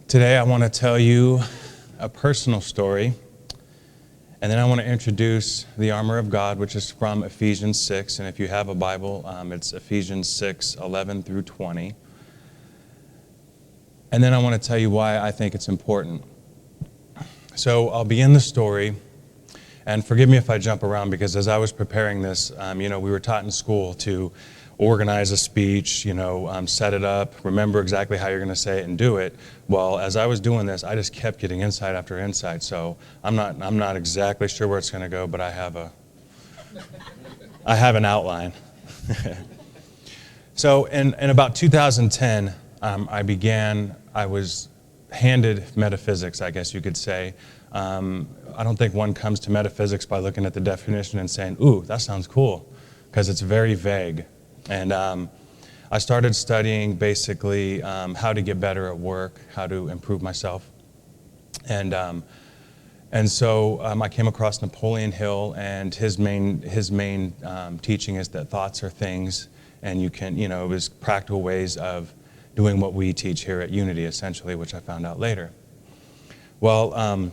Today I want to tell you a personal story, and then I want to introduce the armor of God, which is from Ephesians 6, and if you have a Bible, it's Ephesians 6, 11 through 20. And then I want to tell you why I think it's important. So I'll begin the story, and forgive me if I jump around, because as I was preparing this, we were taught in school to organize a speech, set it up, remember exactly how you're going to say it and do it. Well, as I was doing this, I just kept getting insight after insight. So I'm not exactly sure where it's going to go, but I have an outline. So in about 2010, I was handed metaphysics, I guess you could say. I don't think one comes to metaphysics by looking at the definition and saying, ooh, that sounds cool, because it's very vague. And I started studying basically how to get better at work, how to improve myself. And so I came across Napoleon Hill, and his main teaching is that thoughts are things, and you can, it was practical ways of doing what we teach here at Unity, essentially, which I found out later. Well,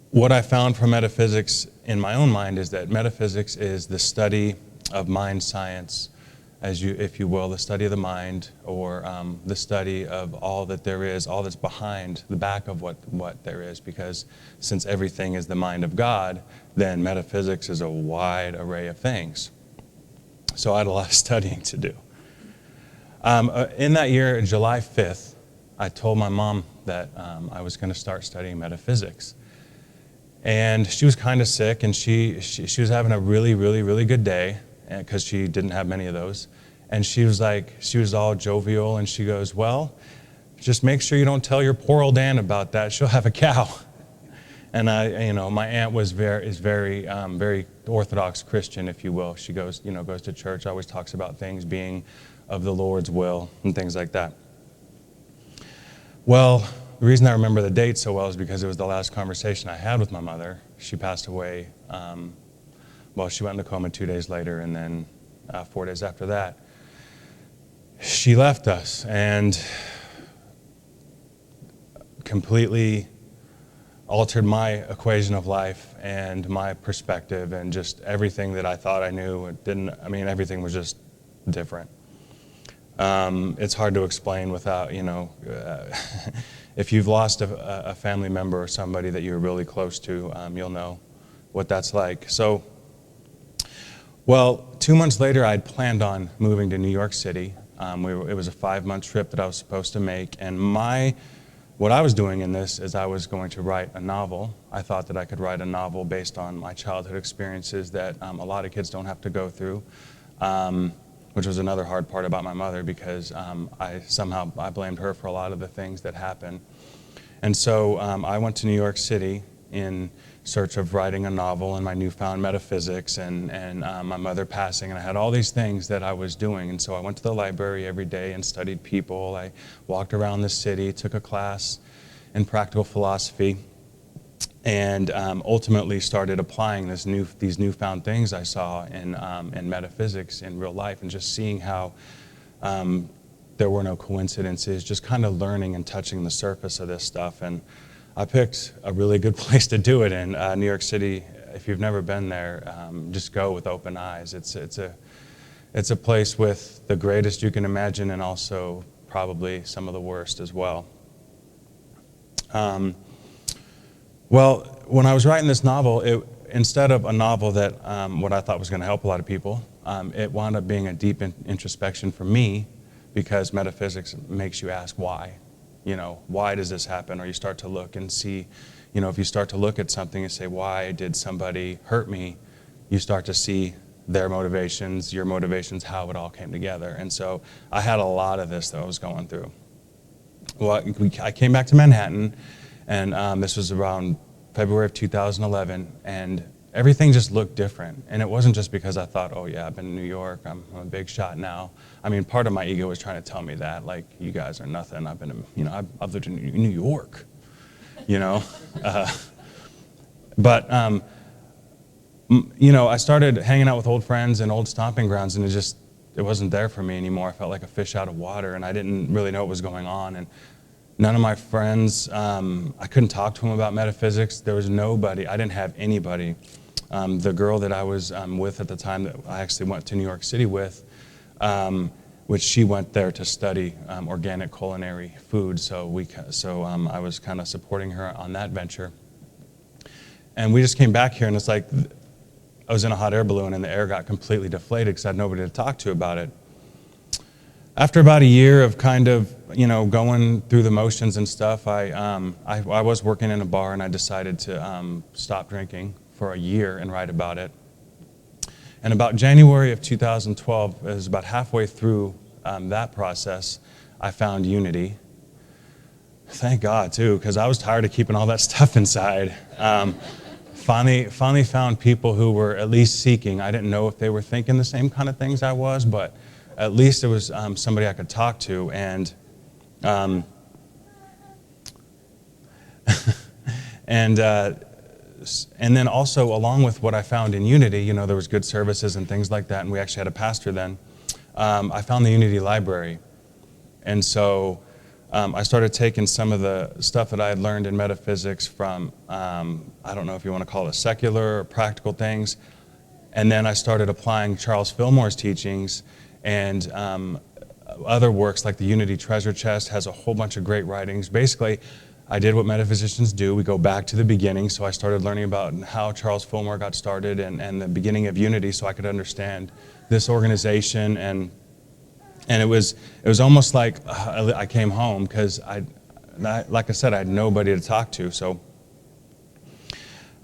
what I found from metaphysics in my own mind is that metaphysics is the study of mind science, if you will, the study of the mind, or the study of all that there is, all that's behind the back of what there is, because since everything is the mind of God, then metaphysics is a wide array of things. So I had a lot of studying to do. In that year, July 5th, I told my mom that I was going to start studying metaphysics. And she was kind of sick, and she was having a really, really, really good day, because she didn't have many of those. And she was all jovial, and she goes, well, just make sure you don't tell your poor old aunt about that. She'll have a cow. And my aunt is very Orthodox Christian, if you will. She goes to church, always talks about things being of the Lord's will and things like that. Well, the reason I remember the date so well is because it was the last conversation I had with my mother. She passed away. She went into coma 2 days later, and then 4 days after that, she left us, and completely altered my equation of life and my perspective, and just everything that I thought I knew. Everything was just different. It's hard to explain without, if you've lost a family member or somebody that you're really close to, you'll know what that's like. So, 2 months later, I'd planned on moving to New York City. It was a 5-month trip that I was supposed to make, and what I was doing in this is I was going to write a novel. I thought that I could write a novel based on my childhood experiences that a lot of kids don't have to go through, which was another hard part about my mother, because I blamed her for a lot of the things that happened. And so I went to New York City in search of writing a novel and my newfound metaphysics and my mother passing, and I had all these things that I was doing. And so I went to the library every day and studied people. I walked around the city, took a class in practical philosophy, and ultimately started applying these newfound things I saw in metaphysics in real life, and just seeing how there were no coincidences, just kind of learning and touching the surface of this stuff. And I picked a really good place to do it in New York City. If you've never been there, just go with open eyes. It's a place with the greatest you can imagine, and also probably some of the worst as well. When I was writing this novel, instead of a novel that what I thought was going to help a lot of people, it wound up being a deep introspection for me, because metaphysics makes you ask why. Why does this happen? Or you start to look and see, if you start to look at something and say, why did somebody hurt me? You start to see their motivations, your motivations, how it all came together. And so I had a lot of this that I was going through. Well, I came back to Manhattan, and this was around February of 2011, and everything just looked different. And it wasn't just because I thought, oh yeah, I've been in New York, I'm a big shot now. Part of my ego was trying to tell me that, like, you guys are nothing. I've lived in New York, But I started hanging out with old friends and old stomping grounds, and it wasn't there for me anymore. I felt like a fish out of water, and I didn't really know what was going on. And None of my friends, I couldn't talk to them about metaphysics. There was nobody. I didn't have anybody. The girl that I was with at the time that I actually went to New York City with, which she went there to study organic culinary food. So I was kind of supporting her on that venture. And we just came back here, and it's like I was in a hot air balloon, and the air got completely deflated because I had nobody to talk to about it. After about a year of kind of, going through the motions and stuff, I was working in a bar, and I decided to stop drinking for a year and write about it. And about January of 2012, it was about halfway through that process, I found unity. Thank God, too, because I was tired of keeping all that stuff inside. Finally found people who were at least seeking. I didn't know if they were thinking the same kind of things I was, but at least it was somebody I could talk to. And and then also, along with what I found in Unity, there was good services and things like that, and we actually had a pastor then. I found the Unity Library. And so I started taking some of the stuff that I had learned in metaphysics from, I don't know if you want to call it secular or practical things, and then I started applying Charles Fillmore's teachings and other works like the Unity Treasure Chest has a whole bunch of great writings. Basically, I did what metaphysicians do. We go back to the beginning, so I started learning about how Charles Fillmore got started and the beginning of Unity so I could understand this organization. And it was almost like I came home because, like I said, I had nobody to talk to. So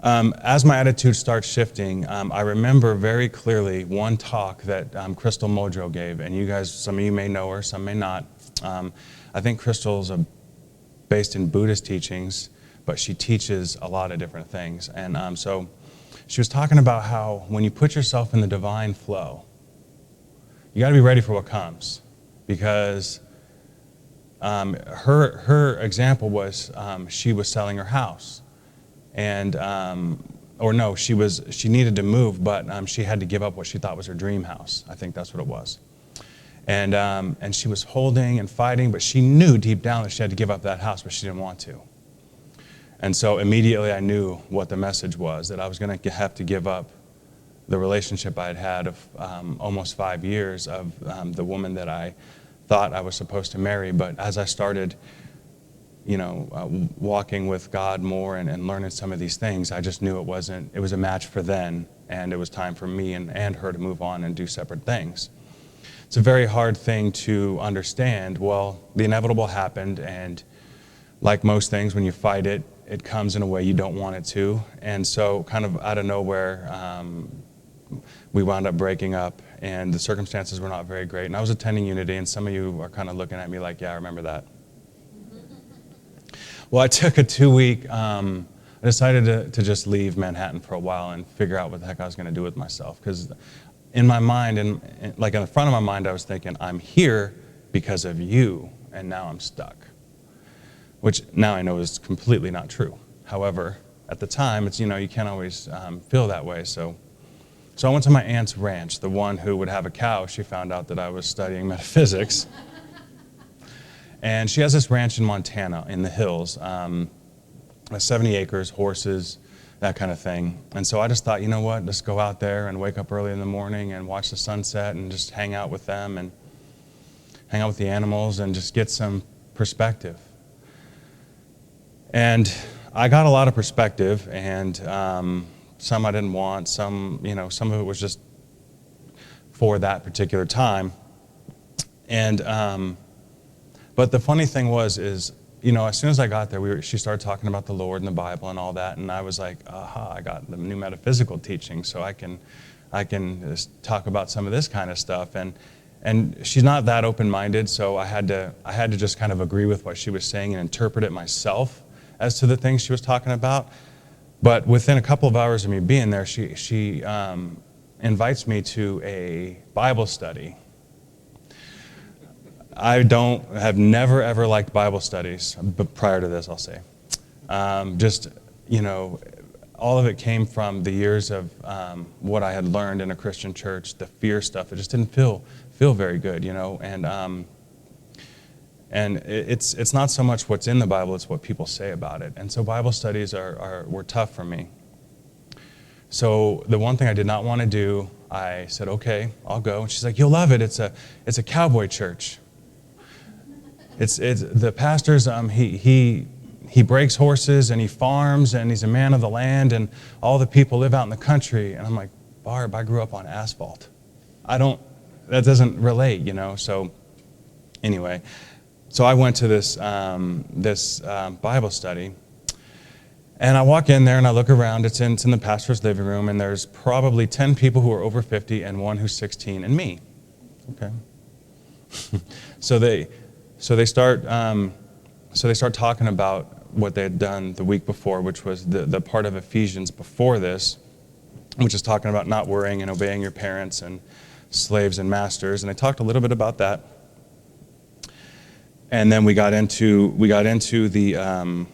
as my attitude starts shifting, I remember very clearly one talk that Crystal Mojo gave, and you guys, some of you may know her, some may not. I think Crystal's based in Buddhist teachings, but she teaches a lot of different things. And so she was talking about how when you put yourself in the divine flow, you got to be ready for what comes, because her example was she was selling her house. And, she needed to move, but she had to give up what she thought was her dream house. I think that's what it was. And she was holding and fighting, but she knew deep down that she had to give up that house, but she didn't want to. And so immediately I knew what the message was, that I was going to have to give up the relationship I had had of almost 5 years of the woman that I thought I was supposed to marry. But as I started walking with God more and learning some of these things, I just knew it was a match for then, and it was time for me and her to move on and do separate things. It's a very hard thing to understand. Well, the inevitable happened, and like most things, when you fight it, it comes in a way you don't want it to. And so kind of out of nowhere, we wound up breaking up, and the circumstances were not very great. And I was attending Unity, and some of you are kind of looking at me like, yeah, I remember that. Well, I took a 2-week, I decided to just leave Manhattan for a while and figure out what the heck I was going to do with myself. Because in my mind, and like in the front of my mind, I was thinking, I'm here because of you, and now I'm stuck. Which now I know is completely not true. However, at the time, it's, you can't always feel that way. So I went to my aunt's ranch, the one who would have a cow. She found out that I was studying metaphysics. And she has this ranch in Montana in the hills, 70 acres, horses, that kind of thing. And so I just thought, you know what, let's go out there and wake up early in the morning and watch the sunset and just hang out with them and hang out with the animals and just get some perspective. And I got a lot of perspective, and some I didn't want, some of it was just for that particular time. And but the funny thing is, as soon as I got there, she started talking about the Lord and the Bible and all that, and I was like, aha, I got the new metaphysical teaching, so I can just talk about some of this kind of stuff. And she's not that open-minded, so I had to just kind of agree with what she was saying and interpret it myself as to the things she was talking about. But within a couple of hours of me being there, she invites me to a Bible study. I have never ever liked Bible studies, but prior to this, I'll say. All of it came from the years of what I had learned in a Christian church, the fear stuff. It just didn't feel very good, And And it's not so much what's in the Bible, it's what people say about it. And so Bible studies were tough for me. So the one thing I did not want to do, I said, okay, I'll go. And she's like, you'll love it. It's a cowboy church. It's the pastor's, he breaks horses and he farms and he's a man of the land and all the people live out in the country. And I'm like, Barb, I grew up on asphalt. That doesn't relate, So anyway, so I went to this Bible study. And I walk in there and I look around. It's in the pastor's living room, and there's probably 10 people who are over 50 and one who's 16 and me. Okay. So they start talking about what they had done the week before, which was the part of Ephesians before this, which is talking about not worrying and obeying your parents and slaves and masters. And they talked a little bit about that. And then we got into the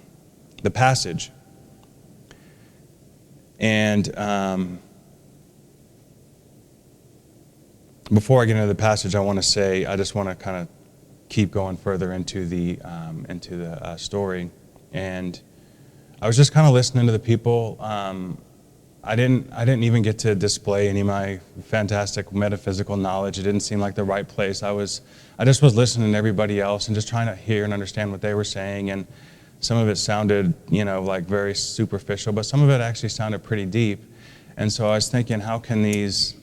passage. And before I get into the passage, I just want to kind of keep going further into the story. And I was just kind of listening to the people. I didn't even get to display any of my fantastic metaphysical knowledge. It didn't seem like the right place. I just was listening to everybody else and just trying to hear and understand what they were saying. And some of it sounded, like very superficial, but some of it actually sounded pretty deep. And so I was thinking, how can these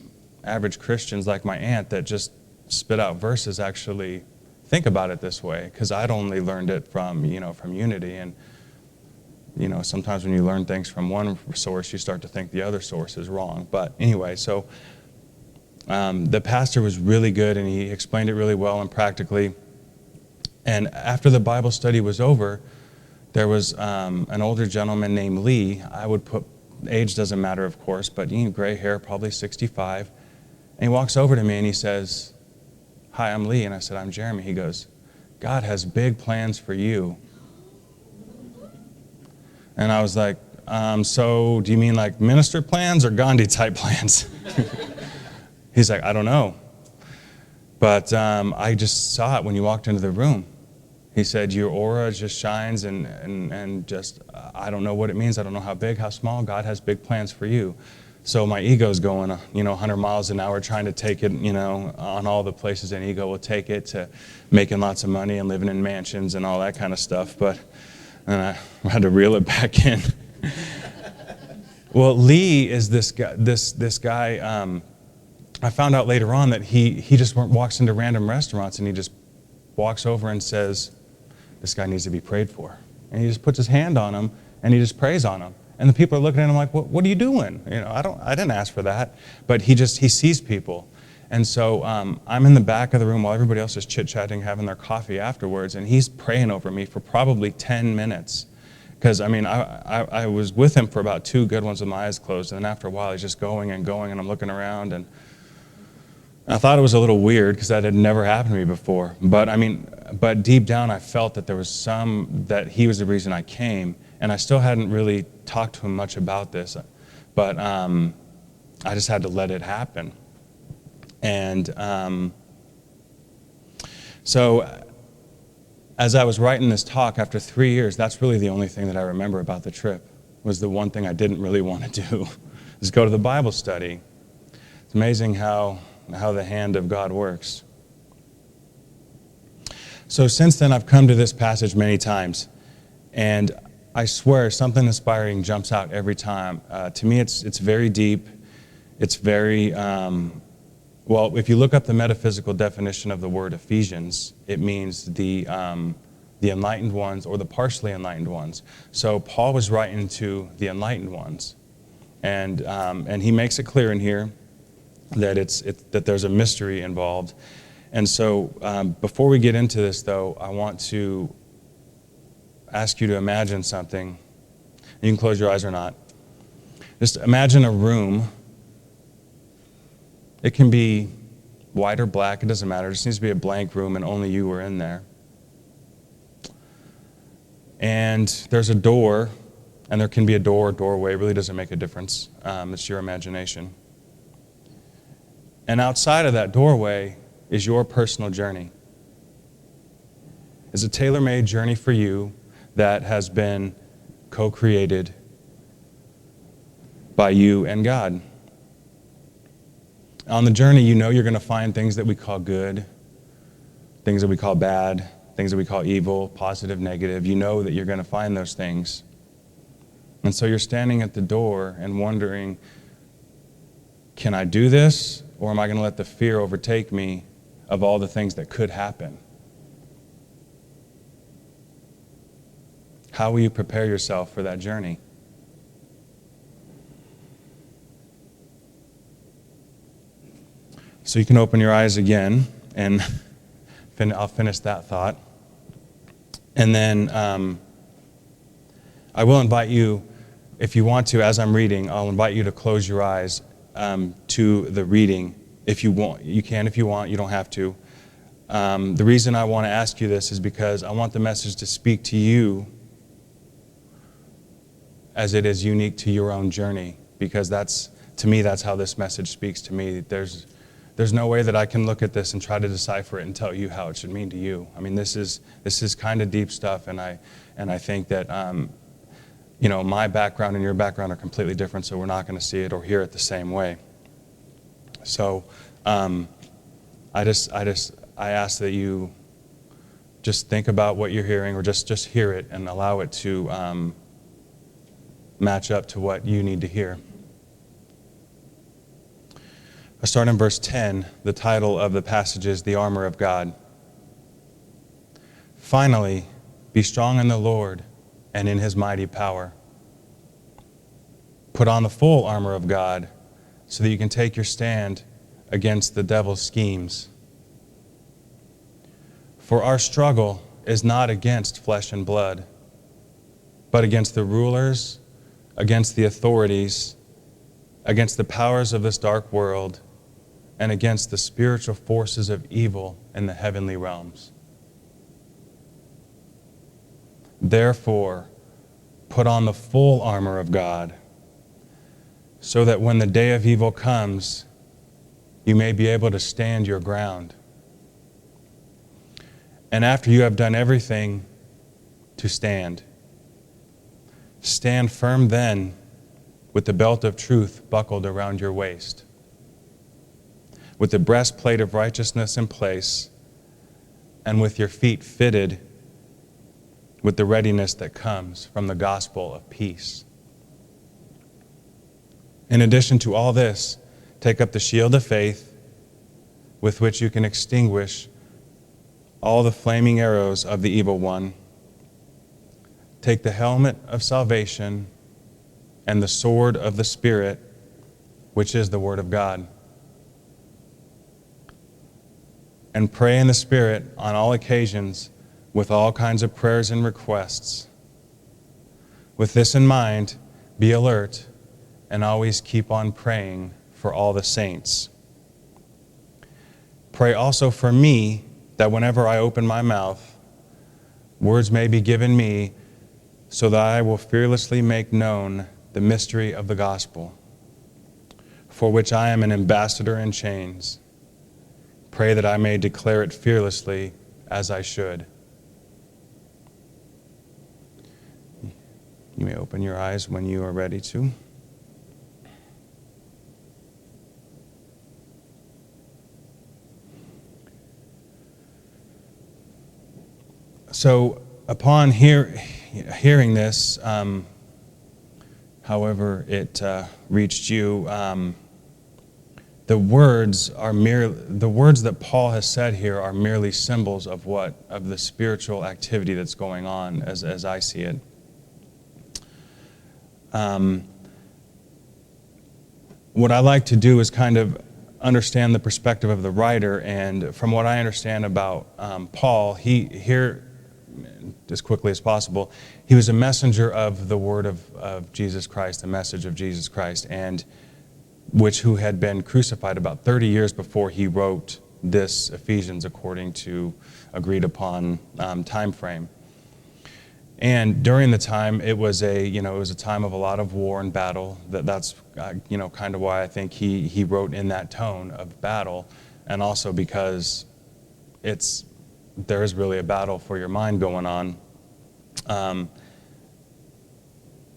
average Christians like my aunt that just spit out verses actually think about it this way? Because I'd only learned it from Unity. And, sometimes when you learn things from one source, you start to think the other source is wrong. But anyway, so the pastor was really good, and he explained it really well and practically. And after the Bible study was over, there was an older gentleman named Lee. I would put, age doesn't matter, of course, but gray hair, probably 65. And he walks over to me and he says, hi, I'm Lee. And I said, I'm Jeremy. He goes, God has big plans for you. And I was like, so do you mean like minister plans or Gandhi type plans? He's like, I don't know. But I just saw it when you walked into the room. He said, your aura just shines and just, I don't know what it means. I don't know how big, how small. God has big plans for you. So my ego's going, 100 miles an hour trying to take it, on all the places an ego will take it, to making lots of money and living in mansions and all that kind of stuff. But I had to reel it back in. Well, Lee is this guy. I found out later on that he just walks into random restaurants and he just walks over and says, this guy needs to be prayed for. And he just puts his hand on him and he just prays on him. And the people are looking at him like, what are you doing? I didn't ask for that. But he sees people. And so I'm in the back of the room while everybody else is chit-chatting, having their coffee afterwards, and he's praying over me for probably 10 minutes. Because, I was with him for about 2 good ones with my eyes closed, and then after a while he's just going, and I'm looking around, and I thought it was a little weird because that had never happened to me before. But deep down I felt that there was that he was the reason I came, and I still hadn't really talked to him much about this, but I just had to let it happen. And so as I was writing this talk after 3 years, that's really the only thing that I remember about the trip, was the one thing I didn't really want to do, is go to the Bible study. It's amazing how the hand of God works. So since then, I've come to this passage many times, and I swear something inspiring jumps out every time. To me, it's very deep. It's very, well, if you look up the metaphysical definition of the word Ephesians, it means the enlightened ones or the partially enlightened ones. So Paul was writing to the enlightened ones, and he makes it clear in here that that there's a mystery involved. And so before we get into this, though, I want to ask you to imagine something. You can close your eyes or not. Just imagine a room. It can be white or black, it doesn't matter. It just needs to be a blank room and only you are in there. And there's a door, and there can be a door or doorway. It really doesn't make a difference. It's your imagination. And outside of that doorway is your personal journey. is a tailor-made journey for you that has been co-created by you and God. On the journey, you know you're going to find things that we call good, things that we call bad, things that we call evil, positive, negative. You know that you're going to find those things. And so you're standing at the door and wondering, can I do this? Or am I going to let the fear overtake me of all the things that could happen? How will you prepare yourself for that journey? So you can open your eyes again, and I'll finish that thought. And then I will invite you, if you want to, as I'm reading, I'll invite you to close your eyes to the reading. If you want, you can if you want, you don't have to. The reason I want to ask you this is because I want the message to speak to you as it is unique to your own journey, because to me, that's how this message speaks to me. There's no way that I can look at this and try to decipher it and tell you how it should mean to you. I mean, this is kind of deep stuff, and I think that my background and your background are completely different, so we're not going to see it or hear it the same way. So I ask that you just think about what you're hearing, or just hear it and allow it to match up to what you need to hear. I start in verse 10. The title of the passage is The Armor of God. Finally, be strong in the Lord and in His mighty power. Put on the full armor of God so that you can take your stand against the devil's schemes. For our struggle is not against flesh and blood, but against the rulers, against the authorities, against the powers of this dark world, and against the spiritual forces of evil in the heavenly realms. Therefore, put on the full armor of God, so that when the day of evil comes, you may be able to stand your ground. And after you have done everything to stand, stand firm then with the belt of truth buckled around your waist, with the breastplate of righteousness in place, and with your feet fitted with the readiness that comes from the gospel of peace. In addition to all this, take up the shield of faith with which you can extinguish all the flaming arrows of the evil one. Take the helmet of salvation and the sword of the Spirit, which is the Word of God. And pray in the Spirit on all occasions with all kinds of prayers and requests. With this in mind, be alert and always keep on praying for all the saints. Pray also for me, that whenever I open my mouth, words may be given me, so that I will fearlessly make known the mystery of the gospel, for which I am an ambassador in chains. Pray that I may declare it fearlessly as I should. You may open your eyes when you are ready to. So upon hearing this, however it reached you, the words that Paul has said here are merely symbols of the spiritual activity that's going on, as I see it. What I like to do is kind of understand the perspective of the writer, and from what I understand about Paul, here, as quickly as possible, he was a messenger of the word of Jesus Christ, the message of Jesus Christ, and who had been crucified about 30 years before he wrote this Ephesians, according to agreed upon time frame. And during the time, it was a time of a lot of war and battle. That's kind of why I think he wrote in that tone of battle, and also because it's there is really a battle for your mind going on.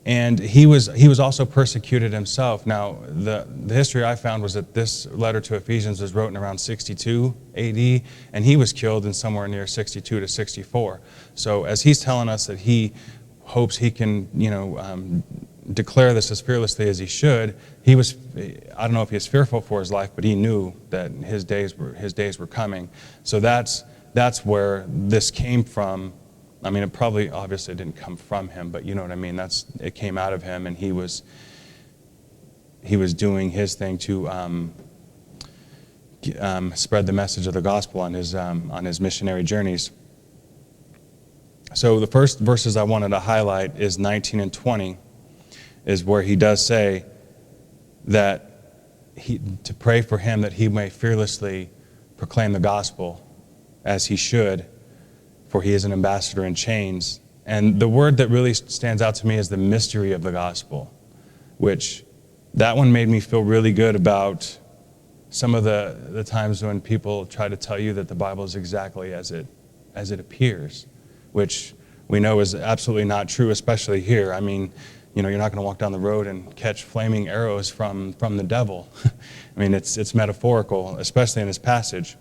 And he was also persecuted himself. Now, the history I found was that this letter to Ephesians was written around 62 AD, and he was killed in somewhere near 62 to 64. So as he's telling us that he hopes he can, declare this as fearlessly as he should, I don't know if he was fearful for his life, but he knew that his days were coming. So that's where this came from. I mean, it probably obviously didn't come from him, but you know what I mean. It came out of him, and he was doing his thing to spread the message of the gospel on his missionary journeys. So the first verses I wanted to highlight is 19 and 20, is where he does say that to pray for him that he may fearlessly proclaim the gospel as he should, for he is an ambassador in chains. And the word that really stands out to me is the mystery of the gospel, which that one made me feel really good about some of the times when people try to tell you that the Bible is exactly as it appears, which we know is absolutely not true, especially here. I mean, you're not going to walk down the road and catch flaming arrows from the devil. I mean, it's metaphorical, especially in this passage.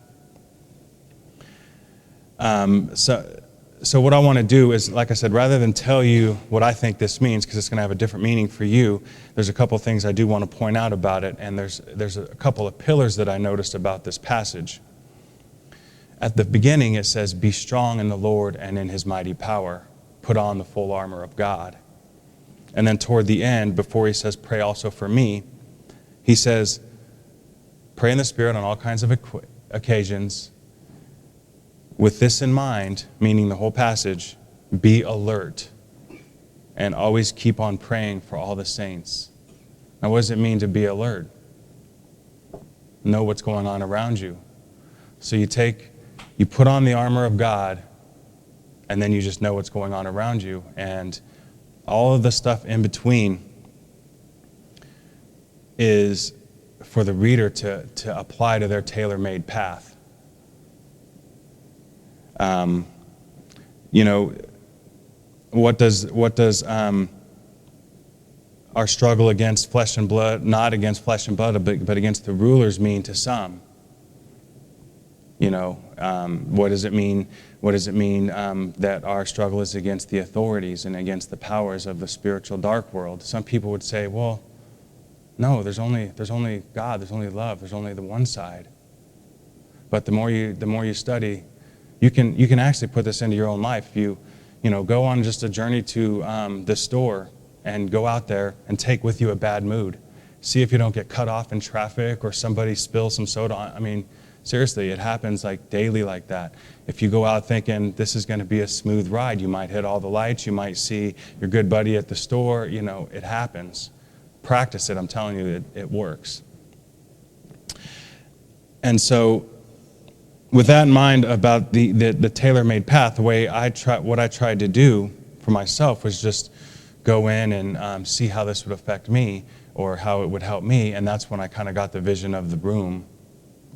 So what I want to do is, like I said, rather than tell you what I think this means, because it's going to have a different meaning for you, there's a couple of things I do want to point out about it, and there's a couple of pillars that I noticed about this passage. At the beginning, it says, "Be strong in the Lord and in his mighty power. Put on the full armor of God." And then toward the end, before he says, "Pray also for me," he says, "Pray in the Spirit on all kinds of occasions. With this in mind," meaning the whole passage, "be alert and always keep on praying for all the saints." Now, what does it mean to be alert? Know what's going on around you. So you put on the armor of God, and then you just know what's going on around you. And all of the stuff in between is for the reader to apply to their tailor-made path. What does our struggle against flesh and blood, not against flesh and blood, but against the rulers mean to some? What does it mean? What does it mean that our struggle is against the authorities and against the powers of the spiritual dark world? Some people would say, well, no, there's only God, there's only love, there's only the one side. But the more you study, you can actually put this into your own life. You go on just a journey to the store and go out there and take with you a bad mood. See if you don't get cut off in traffic or somebody spills some soda on. I mean, seriously, it happens like daily like that. If you go out thinking this is going to be a smooth ride, you might hit all the lights, you might see your good buddy at the store, it happens. Practice it, I'm telling you, it works. And so, with that in mind about the tailor-made path, what I tried to do for myself was just go in and see how this would affect me or how it would help me, and that's when I kind of got the vision of the broom,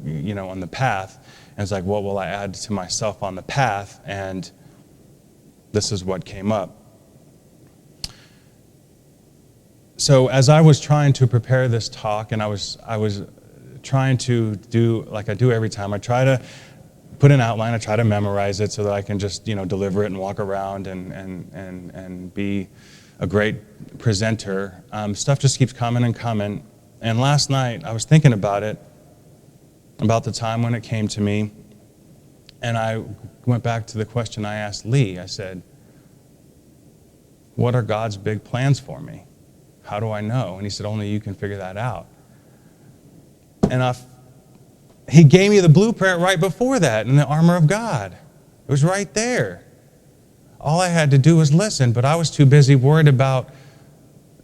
on the path. And it's like, what will I add to myself on the path? And this is what came up. So as I was trying to prepare this talk, and I was trying to do like I do every time, I try to put an outline, I try to memorize it so that I can just deliver it and walk around and be a great presenter. Stuff just keeps coming and coming. And last night I was thinking about it, about the time when it came to me, and I went back to the question I asked Lee. I said, what are God's big plans for me? How do I know? And he said, only you can figure that out. And he gave me the blueprint right before that in the armor of God. It was right there. All I had to do was listen, but I was too busy worried about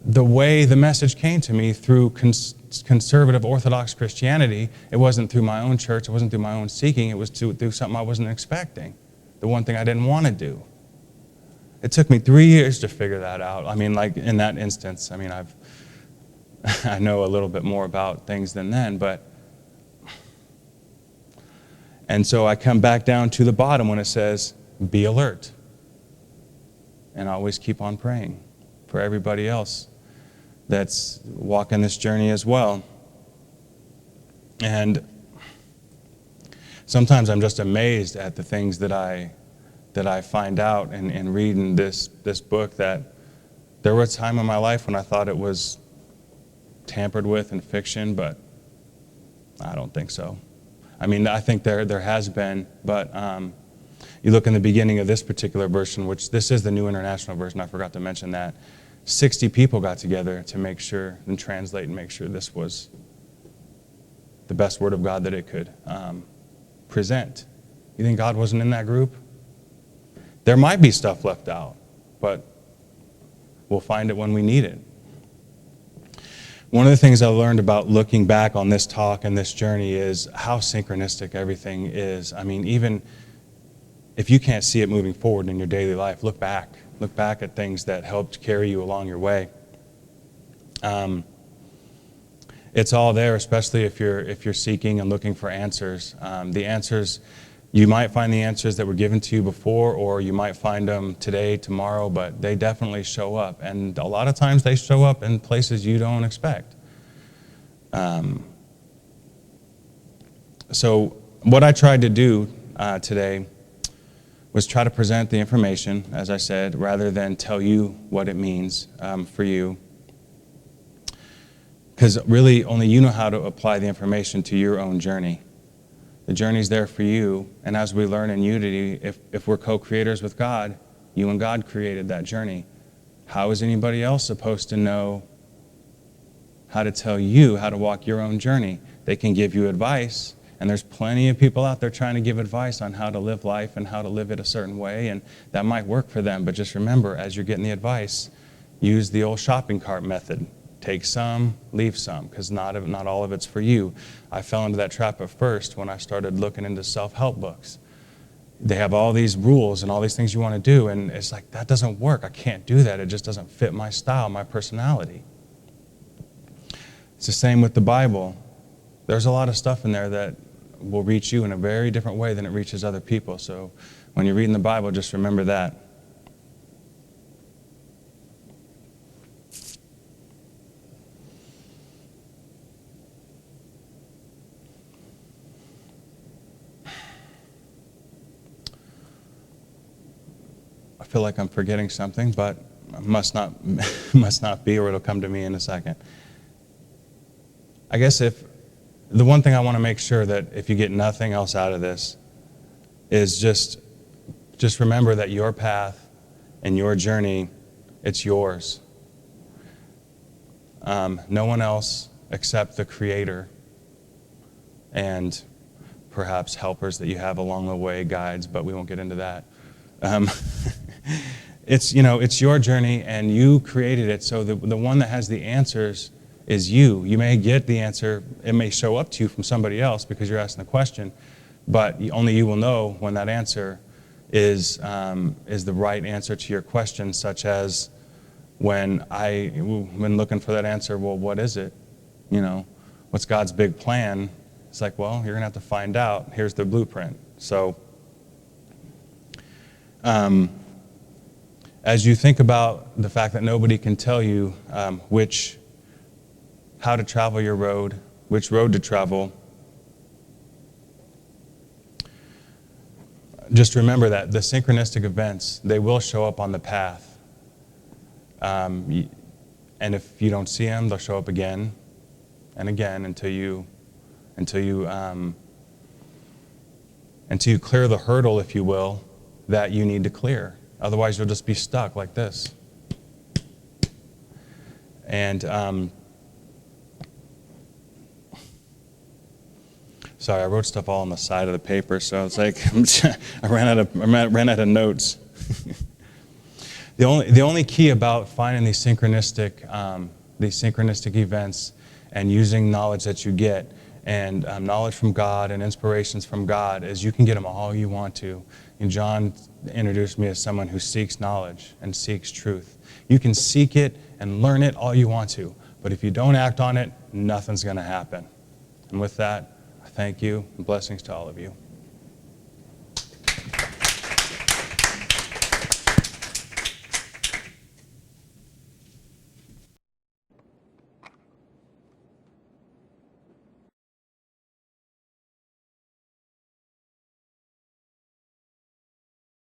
the way the message came to me through conservative Orthodox Christianity. It wasn't through my own church. It wasn't through my own seeking. It was through something I wasn't expecting. The one thing I didn't want to do. It took me 3 years to figure that out. I mean, like in that instance, I mean, I know a little bit more about things than then, but And so I come back down to the bottom when it says, be alert. And always keep on praying for everybody else that's walking this journey as well. And sometimes I'm just amazed at the things that I find out in reading this book, that there was a time in my life when I thought it was tampered with and fiction, but I don't think so. I mean, I think there has been, but you look in the beginning of this particular version, which this is the New International Version, I forgot to mention that, 60 people got together to make sure and translate and make sure this was the best Word of God that it could present. You think God wasn't in that group? There might be stuff left out, but we'll find it when we need it. One of the things I learned about looking back on this talk and this journey is how synchronistic everything is. I mean, even if you can't see it moving forward in your daily life, look back. Look back at things that helped carry you along your way. It's all there, especially if you're seeking and looking for answers. The answers, you might find the answers that were given to you before, or you might find them today, tomorrow, but they definitely show up. And a lot of times they show up in places you don't expect. So what I tried to do today was try to present the information, as I said, rather than tell you what it means for you. Because really, only you know how to apply the information to your own journey. The journey's there for you, and as we learn in unity, if we're co-creators with God, you and God created that journey. How is anybody else supposed to know how to tell you how to walk your own journey? They can give you advice, and there's plenty of people out there trying to give advice on how to live life and how to live it a certain way, and that might work for them. But just remember, as you're getting the advice, use the old shopping cart method. Take some, leave some, because not all of it's for you. I fell into that trap at first when I started looking into self-help books. They have all these rules and all these things you want to do, and it's like, that doesn't work. I can't do that. It just doesn't fit my style, my personality. It's the same with the Bible. There's a lot of stuff in there that will reach you in a very different way than it reaches other people. So when you're reading the Bible, just remember that. I feel like I'm forgetting something, but must not be, or it'll come to me in a second. I guess if the one thing I want to make sure that if you get nothing else out of this is just remember that your path and your journey, it's yours. No one else except the Creator and perhaps helpers that you have along the way, guides, but we won't get into that. It's your journey, and you created it. So the one that has the answers is you. You may get the answer. It may show up to you from somebody else because you're asking the question, but only you will know when that answer is the right answer to your question. Such as when looking for that answer, well, what is it? What's God's big plan? It's like, well, you're gonna have to find out. Here's the blueprint. So. As you think about the fact that nobody can tell you how to travel your road, which road to travel, just remember that the synchronistic events, they will show up on the path. And if you don't see them, they'll show up again and again until you clear the hurdle, if you will, that you need to clear. Otherwise, you'll just be stuck like this. And sorry, I wrote stuff all on the side of the paper, so it's like I ran out of notes. The only key about finding these synchronistic events and using knowledge that you get and knowledge from God and inspirations from God is you can get them all you want to. And John introduced me as someone who seeks knowledge and seeks truth. You can seek it and learn it all you want to, but if you don't act on it, nothing's going to happen. And with that, I thank you and blessings to all of you.